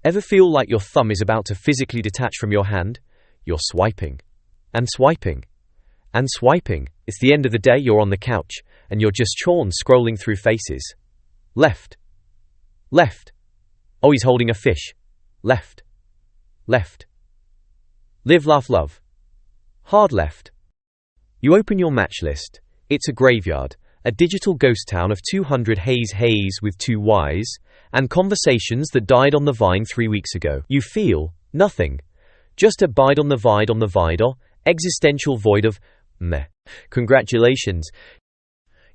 Ever feel like your thumb is about to physically detach from your hand? You're swiping. And swiping. And swiping. It's the end of the day, you're on the couch, and you're just scrolling through faces. Left. Left. Oh, he's holding a fish. Left. Left. Live, laugh, love. Hard left. You open your match list. It's a graveyard, a digital ghost town of 200 haze with 2 Ys, and conversations that died on the vine 3 weeks ago. You feel nothing. Just a bide on the vide or existential void of meh. Congratulations.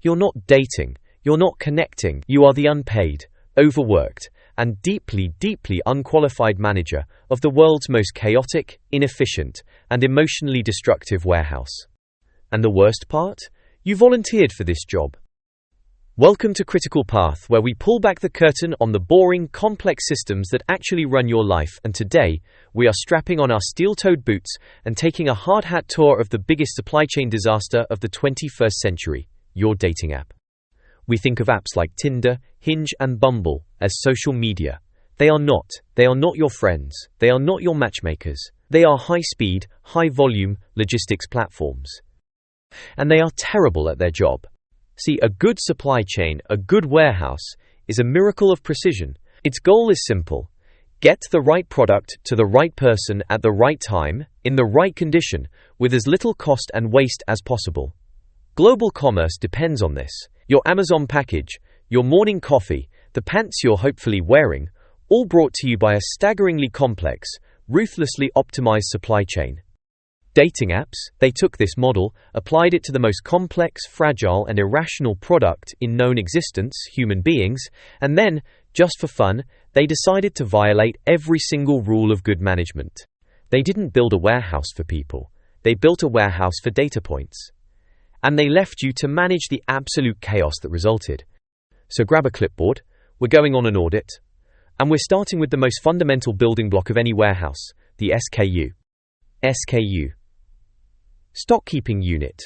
You're not dating. You're not connecting. You are the unpaid, overworked, and deeply unqualified manager of the world's most chaotic, inefficient, and emotionally destructive warehouse. And the worst part? You volunteered for this job. Welcome to Critical Path, where we pull back the curtain on the boring, complex systems that actually run your life, and today, we are strapping on our steel-toed boots and taking a hard-hat tour of the biggest supply chain disaster of the 21st century, your dating app. We think of apps like Tinder, Hinge, and Bumble as social media. They are not your friends. They are not your matchmakers. They are high-speed, high-volume logistics platforms. And they are terrible at their job. See, a good supply chain, a good warehouse, is a miracle of precision. Its goal is simple. Get the right product to the right person at the right time, in the right condition, with as little cost and waste as possible. Global commerce depends on this. Your Amazon package, your morning coffee, the pants you're hopefully wearing, all brought to you by a staggeringly complex, ruthlessly optimized supply chain. Dating apps, they took this model, applied it to the most complex, fragile, and irrational product in known existence, human beings, and then, just for fun, they decided to violate every single rule of good management. They didn't build a warehouse for people. They built a warehouse for data points. And they left you to manage the absolute chaos that resulted. So grab a clipboard, we're going on an audit, and we're starting with the most fundamental building block of any warehouse, the SKU. SKU. Stock Keeping Unit.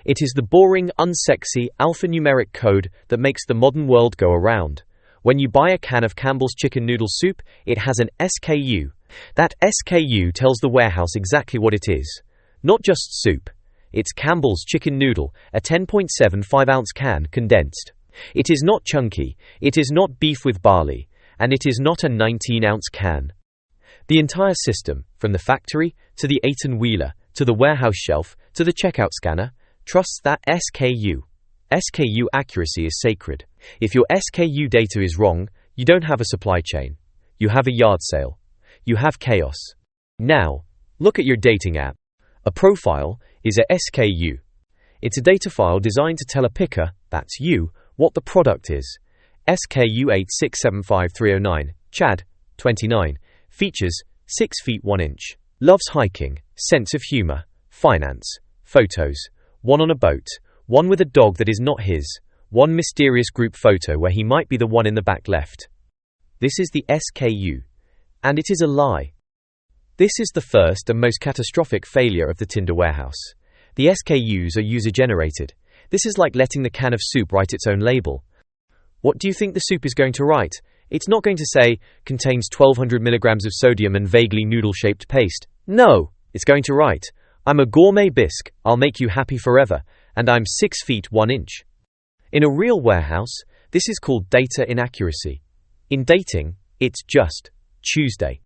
It is the boring, unsexy, alphanumeric code that makes the modern world go around. When you buy a can of Campbell's chicken noodle soup, it has an SKU. That SKU tells the warehouse exactly what it is. Not just soup. It's Campbell's chicken noodle, a 10.75-ounce can, condensed. It is not chunky, it is not beef with barley, and it is not a 19-ounce can. The entire system, from the factory, to the 18-wheeler, to the warehouse shelf, to the checkout scanner, trusts that SKU. SKU accuracy is sacred. If your SKU data is wrong, you don't have a supply chain. You have a yard sale. You have chaos. Now, look at your dating app. A profile is a SKU. It's a data file designed to tell a picker, that's you, what the product is. SKU 8675309, Chad, 29, features 6 feet 1 inch. Loves hiking, sense of humor, finance, photos, one on a boat, one with a dog that is not his, one mysterious group photo where he might be the one in the back left. This is the SKU. And it is a lie. This is the first and most catastrophic failure of the Tinder warehouse. The SKUs are user-generated. This is like letting the can of soup write its own label. What do you think the soup is going to write? It's not going to say, contains 1200 milligrams of sodium and vaguely noodle-shaped paste. No, it's going to write, I'm a gourmet bisque, I'll make you happy forever, and I'm 6 feet 1 inch. In a real warehouse, this is called data inaccuracy. In dating, it's just Tuesday.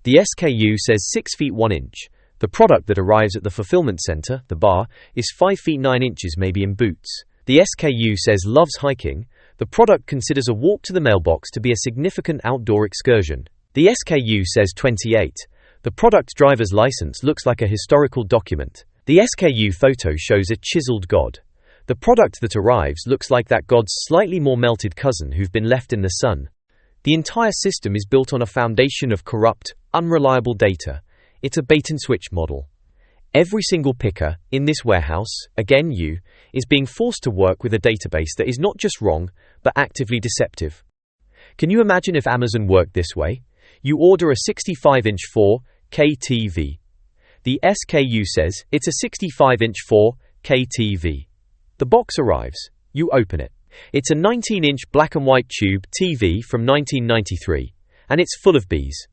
The SKU says 6 feet 1 inch. The product that arrives at the fulfillment center, the bar, is 5 feet 9 inches, maybe in boots. The SKU says loves hiking. The product considers a walk to the mailbox to be a significant outdoor excursion. The SKU says 28. The product's driver's license looks like a historical document. The SKU photo shows a chiseled god. The product that arrives looks like that god's slightly more melted cousin who've been left in the sun. The entire system is built on a foundation of corrupt, unreliable data. It's a bait-and-switch model. Every single picker in this warehouse, again you, is being forced to work with a database that is not just wrong, but actively deceptive. Can you imagine if Amazon worked this way? You order a 65-inch 4K TV. The SKU says it's a 65-inch 4K TV. The box arrives. You open it. It's a 19-inch black and white tube TV from 1993. and it's full of bees.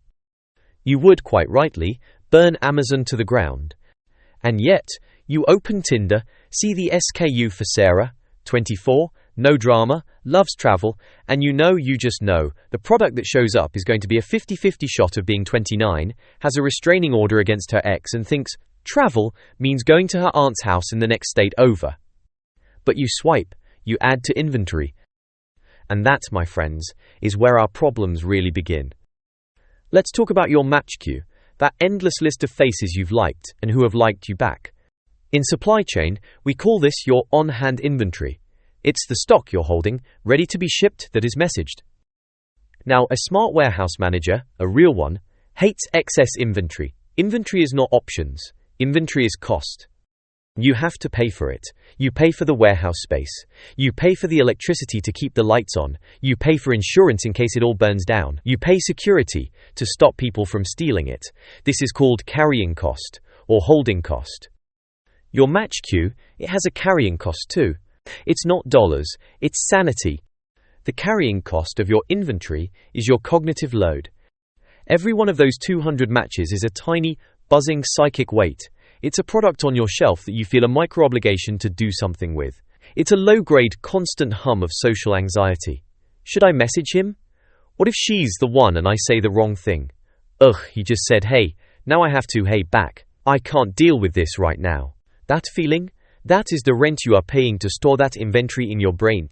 You would, quite rightly, burn Amazon to the ground. And yet, you open Tinder, see the SKU for Sarah, 24, no drama, loves travel, and you just know, the product that shows up is going to be a 50-50 shot of being 29, has a restraining order against her ex and thinks, travel means going to her aunt's house in the next state over. But you swipe, you add to inventory. And that, my friends, is where our problems really begin. Let's talk about your match queue, that endless list of faces you've liked and who have liked you back. In supply chain, we call this your on-hand inventory. It's the stock you're holding, ready to be shipped, that is messaged. Now, a smart warehouse manager, a real one, hates excess inventory. Inventory is not options. Inventory is cost. You have to pay for it. You pay for the warehouse space. You pay for the electricity to keep the lights on. You pay for insurance in case it all burns down. You pay security to stop people from stealing it. This is called carrying cost or holding cost. Your match queue, it has a carrying cost too. It's not dollars, it's sanity. The carrying cost of your inventory is your cognitive load. Every one of those 200 matches is a tiny, buzzing psychic weight. It's a product on your shelf that you feel a micro-obligation to do something with. It's a low-grade, constant hum of social anxiety. Should I message him? What if she's the one and I say the wrong thing? Ugh, he just said hey, now I have to hey back. I can't deal with this right now. That feeling? That is the rent you are paying to store that inventory in your brain.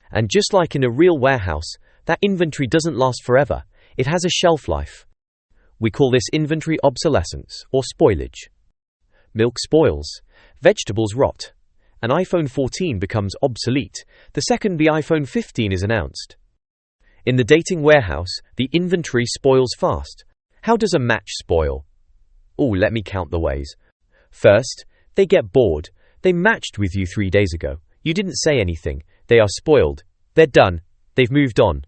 And just like in a real warehouse, that inventory doesn't last forever. It has a shelf life. We call this inventory obsolescence or spoilage. Milk spoils, vegetables rot. An iPhone 14 becomes obsolete the second the iPhone 15 is announced. In the dating warehouse, the inventory spoils fast. How does a match spoil? Oh, let me count the ways. First, they get bored. They matched with you 3 days ago. You didn't say anything. They are spoiled. They're done. They've moved on.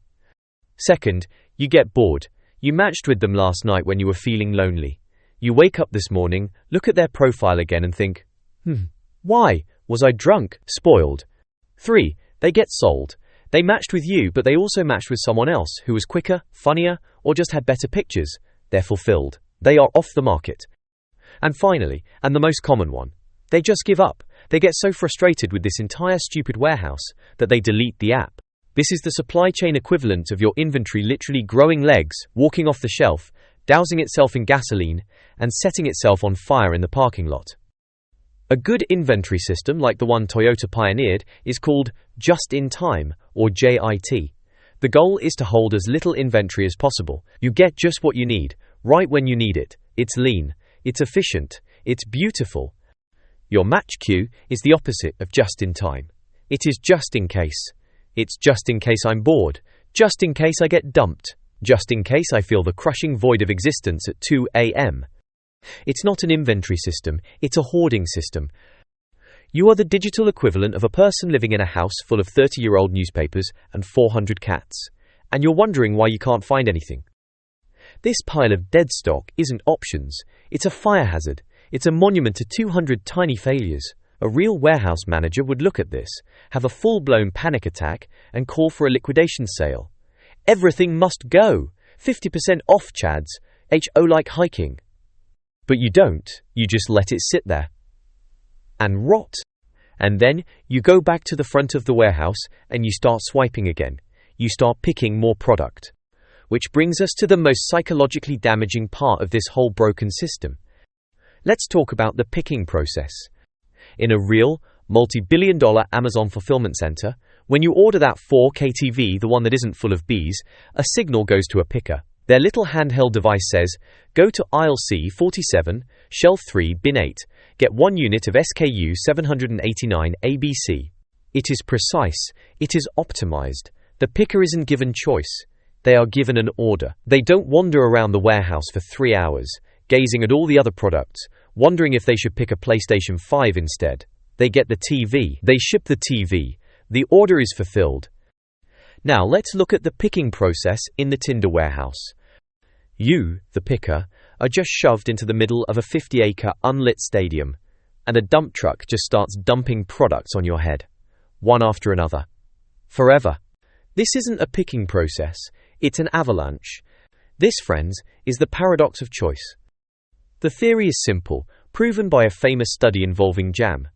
Second, you get bored. You matched with them last night when you were feeling lonely. You wake up this morning, look at their profile again and think, why? Was I drunk? Spoiled. 3. They get sold. They matched with you, but they also matched with someone else who was quicker, funnier, or just had better pictures. They're fulfilled. They are off the market. And finally, and the most common one, they just give up. They get so frustrated with this entire stupid warehouse that they delete the app. This is the supply chain equivalent of your inventory literally growing legs, walking off the shelf, dousing itself in gasoline, and setting itself on fire in the parking lot. A good inventory system like the one Toyota pioneered is called just-in-time, or JIT. The goal is to hold as little inventory as possible. You get just what you need, right when you need it. It's lean, it's efficient, it's beautiful. Your match queue is the opposite of just-in-time. It is just in case. It's just in case I'm bored, just in case I get dumped, just in case I feel the crushing void of existence at 2 a.m. It's not an inventory system, it's a hoarding system. You are the digital equivalent of a person living in a house full of 30-year-old newspapers and 400 cats, and you're wondering why you can't find anything. This pile of dead stock isn't options, it's a fire hazard. It's a monument to 200 tiny failures. A real warehouse manager would look at this, have a full-blown panic attack, and call for a liquidation sale. Everything must go! 50% off, Chads. HO like hiking. But you don't. You just let it sit there. And rot. And then, you go back to the front of the warehouse, and you start swiping again. You start picking more product. Which brings us to the most psychologically damaging part of this whole broken system. Let's talk about the picking process. In a real, multi-billion-dollar Amazon fulfillment center, when you order that 4K TV, the one that isn't full of bees, a signal goes to a picker. Their little handheld device says, go to aisle C47, shelf 3, bin 8, get 1 unit of SKU 789 ABC. It is precise. It is optimized. The picker isn't given choice. They are given an order. They don't wander around the warehouse for 3 hours, gazing at all the other products, wondering if they should pick a PlayStation 5 instead. They get the TV. They ship the TV. The order is fulfilled. Now let's look at the picking process in the Tinder warehouse. You, the picker, are just shoved into the middle of a 50-acre unlit stadium, and a dump truck just starts dumping products on your head, one after another. Forever. This isn't a picking process, it's an avalanche. This, friends, is the paradox of choice. The theory is simple, proven by a famous study involving jam.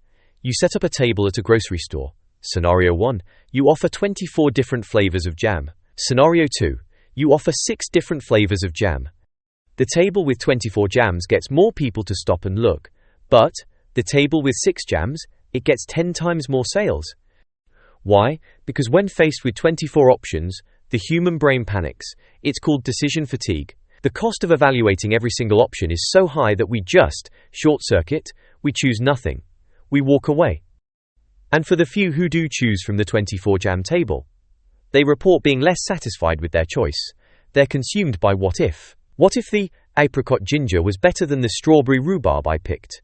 You set up a table at a grocery store. Scenario 1, you offer 24 different flavors of jam. Scenario 2, you offer 6 different flavors of jam. The table with 24 jams gets more people to stop and look, but the table with 6 jams, it gets 10 times more sales. Why? Because when faced with 24 options, the human brain panics. It's called decision fatigue. The cost of evaluating every single option is so high that we just short-circuit, we choose nothing. We walk away. And for the few who do choose from the 24 jam table, they report being less satisfied with their choice. They're consumed by what if. What if the apricot ginger was better than the strawberry rhubarb I picked?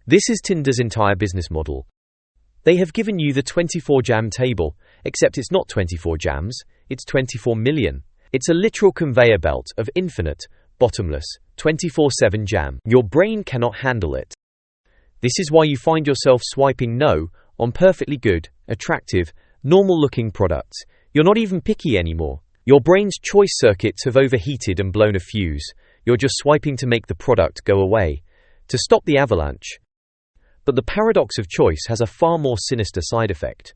This is Tinder's entire business model. They have given you the 24 jam table, except it's not 24 jams, it's 24 million. It's a literal conveyor belt of infinite, bottomless, 24/7 jam. Your brain cannot handle it. This is why you find yourself swiping no on perfectly good, attractive, normal-looking products. You're not even picky anymore. Your brain's choice circuits have overheated and blown a fuse. You're just swiping to make the product go away, to stop the avalanche. But the paradox of choice has a far more sinister side effect.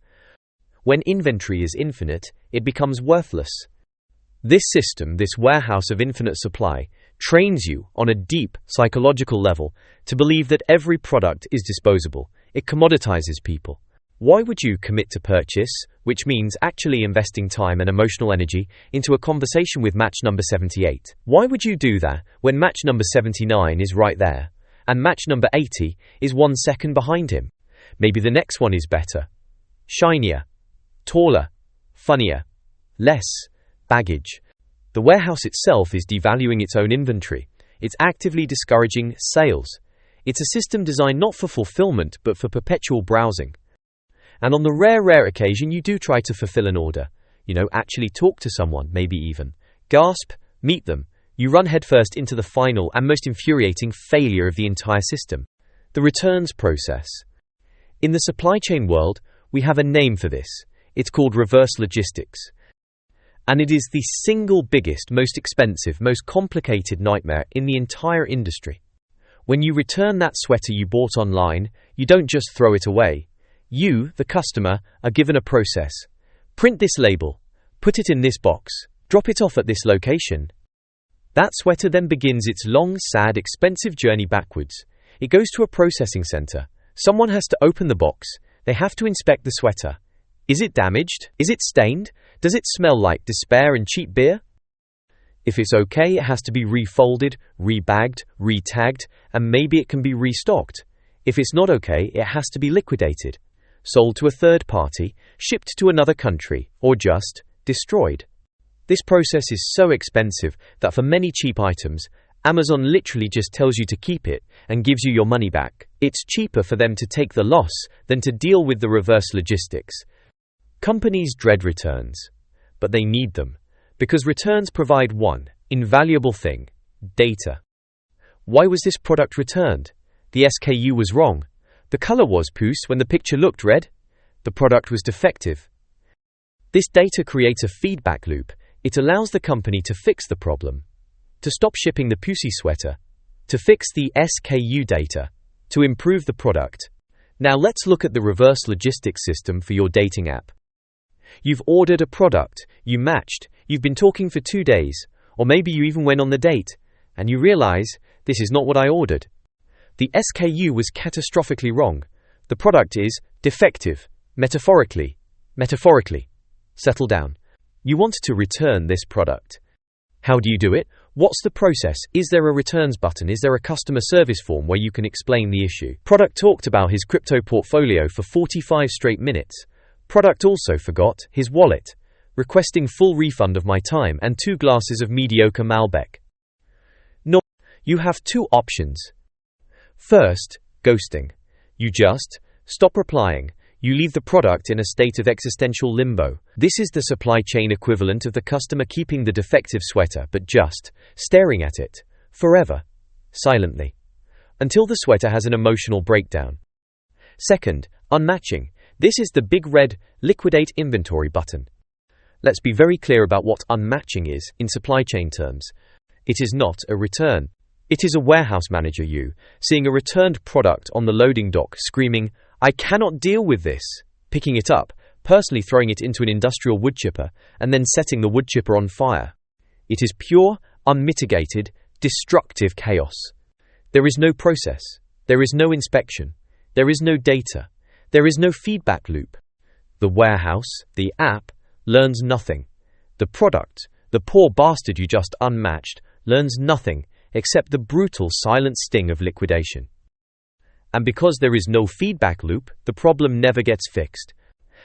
When inventory is infinite, it becomes worthless. This system, this warehouse of infinite supply, trains you, on a deep, psychological level, to believe that every product is disposable. It commoditizes people. Why would you commit to purchase, which means actually investing time and emotional energy, into a conversation with match number 78? Why would you do that when match number 79 is right there, and match number 80 is 1 second behind him? Maybe the next one is better, shinier, taller, funnier, less baggage. The warehouse itself is devaluing its own inventory. It's actively discouraging sales. It's a system designed not for fulfillment but for perpetual browsing. And on the rare occasion you do try to fulfill an order, actually talk to someone, maybe even gasp, meet them, you run headfirst into the final and most infuriating failure of the entire system, the returns process. In the supply chain world, we have a name for this. It's called reverse logistics. And it is the single biggest, most expensive, most complicated nightmare in the entire industry. When you return that sweater you bought online, you don't just throw it away. You, the customer, are given a process. Print this label, put it in this box, drop it off at this location. That sweater then begins its long, sad, expensive journey backwards. It goes to a processing center. Someone has to open the box. They have to inspect the sweater. Is it damaged? Is it stained? Does it smell like despair and cheap beer? If it's okay, it has to be refolded, rebagged, retagged, and maybe it can be restocked. If it's not okay, it has to be liquidated, sold to a third party, shipped to another country, or just destroyed. This process is so expensive that for many cheap items, Amazon literally just tells you to keep it and gives you your money back. It's cheaper for them to take the loss than to deal with the reverse logistics. Companies dread returns, but they need them, because returns provide one invaluable thing: data. Why was this product returned? The SKU was wrong. The color was puce when the picture looked red. The product was defective. This data creates a feedback loop. It allows the company to fix the problem, to stop shipping the pucey sweater, to fix the SKU data, to improve the product. Now let's look at the reverse logistics system for your dating app. You've ordered a product, you matched, you've been talking for 2 days, or maybe you even went on the date, and you realize, this is not what I ordered. The SKU was catastrophically wrong. The product is defective, metaphorically. Settle down. You want to return this product. How do you do it? What's the process? Is there a returns button? Is there a customer service form where you can explain the issue? Product talked about his crypto portfolio for 45 straight minutes. Product also forgot his wallet, requesting full refund of my time and 2 glasses of mediocre Malbec. No, you have 2 options. First, ghosting. You just stop replying. You leave the product in a state of existential limbo. This is the supply chain equivalent of the customer keeping the defective sweater but just staring at it, forever, silently, until the sweater has an emotional breakdown. Second, unmatching. This is the big red liquidate inventory button. Let's be very clear about what unmatching is in supply chain terms. It is not a return. It is a warehouse manager seeing a returned product on the loading dock screaming, "I cannot deal with this," picking it up, personally throwing it into an industrial wood chipper, and then setting the wood chipper on fire. It is pure, unmitigated, destructive chaos. There is no process. There is no inspection. There is no data. There is no feedback loop. The warehouse, the app, learns nothing. The product, the poor bastard you just unmatched, learns nothing except the brutal silent sting of liquidation. And because there is no feedback loop, the problem never gets fixed.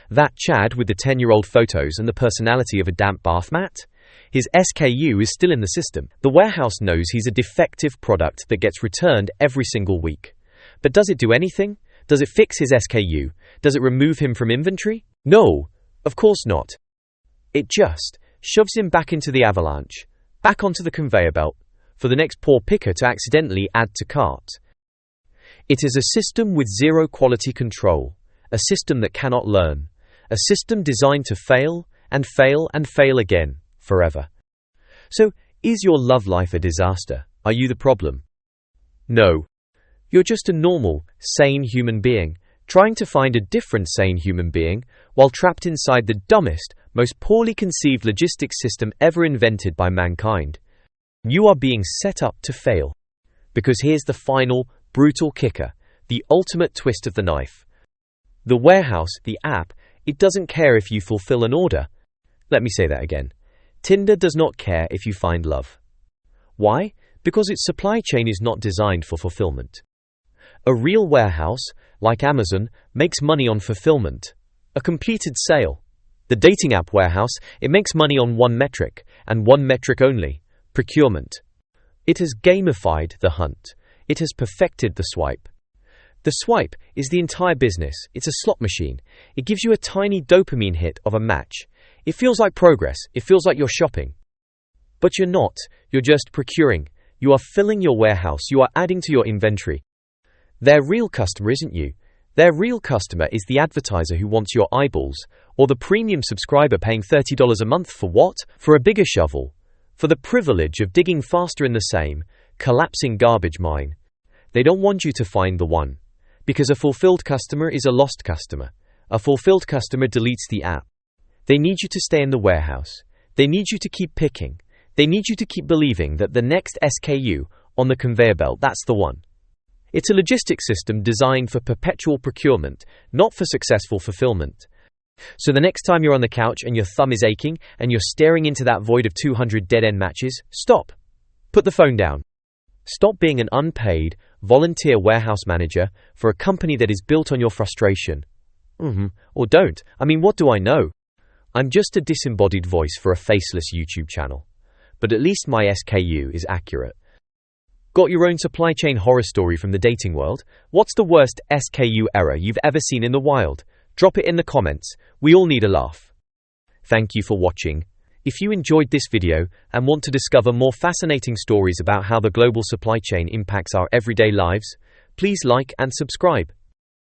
That Chad with the 10-year-old photos and the personality of a damp bath mat? His SKU is still in the system. The warehouse knows he's a defective product that gets returned every single week. But does it do anything? Does it fix his SKU? Does it remove him from inventory? No, of course not. It just shoves him back into the avalanche, back onto the conveyor belt, for the next poor picker to accidentally add to cart. It is a system with zero quality control, a system that cannot learn, a system designed to fail and fail and fail again, forever. So, is your love life a disaster? Are you the problem? No. You're just a normal, sane human being, trying to find a different sane human being, while trapped inside the dumbest, most poorly conceived logistics system ever invented by mankind. You are being set up to fail. Because here's the final, brutal kicker, the ultimate twist of the knife. The warehouse, the app, it doesn't care if you fulfill an order. Let me say that again. Tinder does not care if you find love. Why? Because its supply chain is not designed for fulfillment. A real warehouse, like Amazon, makes money on fulfillment, a completed sale. The dating app warehouse, it makes money on one metric, and one metric only, procurement. It has gamified the hunt. It has perfected the swipe. The swipe is the entire business. It's a slot machine. It gives you a tiny dopamine hit of a match. It feels like progress. It feels like you're shopping. But you're not. You're just procuring. You are filling your warehouse. You are adding to your inventory. Their real customer isn't you. Their real customer is the advertiser who wants your eyeballs, or the premium subscriber paying $30 a month for what? For a bigger shovel. For the privilege of digging faster in the same, collapsing garbage mine. They don't want you to find the one. Because a fulfilled customer is a lost customer. A fulfilled customer deletes the app. They need you to stay in the warehouse. They need you to keep picking. They need you to keep believing that the next SKU on the conveyor belt, that's the one. It's a logistics system designed for perpetual procurement, not for successful fulfillment. So the next time you're on the couch and your thumb is aching and you're staring into that void of 200 dead-end matches, stop. Put the phone down. Stop being an unpaid, volunteer warehouse manager for a company that is built on your frustration. Or don't. I mean, what do I know? I'm just a disembodied voice for a faceless YouTube channel. But at least my SKU is accurate. Got your own supply chain horror story from the dating world? What's the worst SKU error you've ever seen in the wild? Drop it in the comments. We all need a laugh. Thank you for watching. If you enjoyed this video and want to discover more fascinating stories about how the global supply chain impacts our everyday lives, please like and subscribe.